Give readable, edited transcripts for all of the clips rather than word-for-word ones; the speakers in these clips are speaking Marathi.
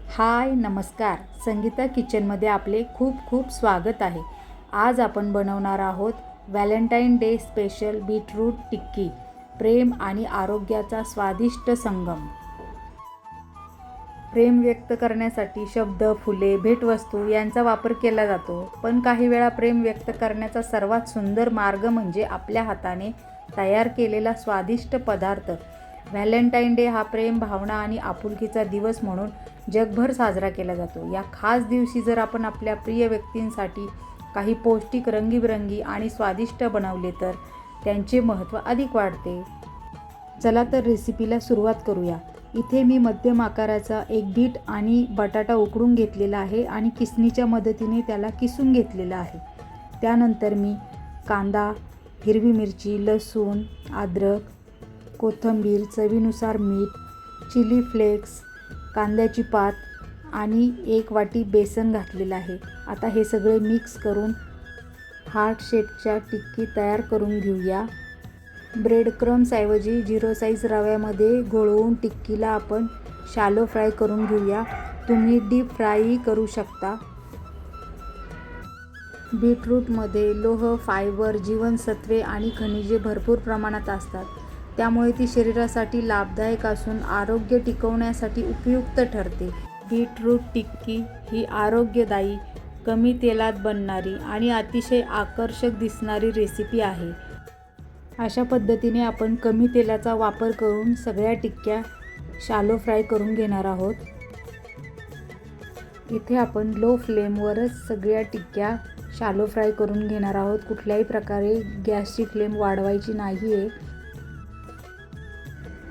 हाय नमस्कार. संगीता किचनमध्ये आपले खूप खूप स्वागत आहे. आज आपण बनवणार आहोत Valentine day special beetroot tikki. प्रेम आणि आरोग्याचा स्वादिष्ट संगम. प्रेम व्यक्त करण्यासाठी शब्द, फुले, भेटवस्तू यांचा वापर केला जातो, पण काही वेळा प्रेम व्यक्त करण्याचा सर्वात सुंदर मार्ग म्हणजे आपल्या हाताने तयार केलेला स्वादिष्ट पदार्थ. व्हॅलेंटाईन डे हा प्रेम, भावना आणि आपुलकीचा दिवस म्हणून जगभर साजरा केला जातो. या खास दिवशी जर आपण आपल्या प्रिय व्यक्तींसाठी काही पौष्टिक, रंगीबेरंगी आणि स्वादिष्ट बनवले तर त्यांचे महत्त्व अधिक वाढते. चला तर रेसिपीला सुरुवात करूया. इथे मी मध्यम आकाराचा एक बीट आणि बटाटा उकडून घेतलेला आहे आणि किसणीच्या मदतीने त्याला किसून घेतलेला आहे. त्यानंतर मी कांदा, हिरवी मिरची, लसूण, अद्रक, कोथिंबीर, चवीनुसार मीठ, चिली फ्लेक्स, कांद्याची पात आणि 1 वाटी बेसन घातलेलं आहे. आता हे सगळे मिक्स करून हार्ट शेपच्या टिक्की तयार करून घेऊया. ब्रेड क्रम्सऐवजी 0 साईज रव्यामध्ये घोळवून टिक्कीला आपण शॅलो फ्राय करून घेऊया. तुम्ही डीप फ्रायही करू शकता. बीटरूटमध्ये लोह, फायबर, जीवनसत्त्वे आणि खनिजे भरपूर प्रमाणात असतात. त्यामुळे ती शरीरासाठी लाभदायक असून आरोग्य टिकवण्यासाठी उपयुक्त ठरते. बीटरूट टिक्की ही आरोग्यदायी, कमी तेलात बनणारी आणि अतिशय आकर्षक दिसणारी रेसिपी आहे. अशा पद्धतीने आपण कमी तेलाचा वापर करून सगळ्या टिक्क्या शॅलो फ्राय करून घेणार आहोत. इथे आपण लो फ्लेमवरच सगळ्या टिक्क्या शॅलो फ्राय करून घेणार आहोत. कुठल्याही प्रकारे गॅसची फ्लेम वाढवायची नाही आहे.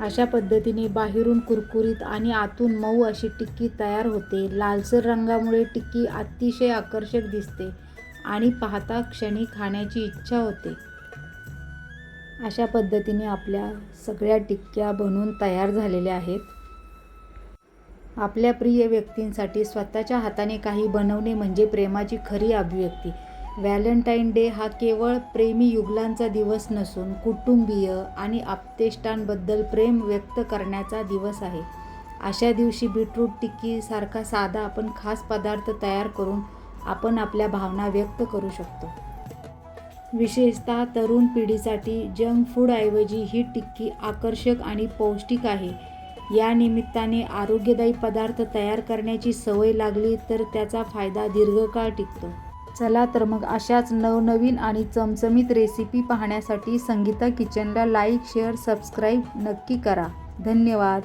अशा पद्धतीने बाहेरून कुरकुरीत आणि आतून मऊ अशी टिक्की तयार होते. लालसर रंगामुळे टिक्की अतिशय आकर्षक दिसते आणि पाहता क्षणी खाण्याची इच्छा होते. अशा पद्धतीने आपल्या सगळ्या टिक्क्या बनवून तयार झालेल्या आहेत. आपल्या प्रिय व्यक्तींसाठी स्वतःच्या हाताने काही बनवणे म्हणजे प्रेमाची खरी अभिव्यक्ती. व्हॅलेंटाईन डे हा केवळ प्रेमी युगलांचा दिवस नसून कुटुंबीय आणि आप्तेष्टांबद्दल प्रेम व्यक्त करण्याचा दिवस आहे. अशा दिवशी बीटरूट टिक्की सारखा साधा पण खास पदार्थ तयार करून आपण आपल्या भावना व्यक्त करू शकतो. विशेषतः तरुण पिढीसाठी जंक फूडऐवजी ही टिक्की आकर्षक आणि पौष्टिक आहे. या निमित्ताने आरोग्यदायी पदार्थ तयार करण्याची सवय लागली तर त्याचा फायदा दीर्घकाळ टिकतो. चला तर मग अशाच नवनवीन आणि चमचमीत रेसिपी पाहण्यासाठी संगीता किचनला लाईक, शेअर, सबस्क्राईब नक्की करा. धन्यवाद.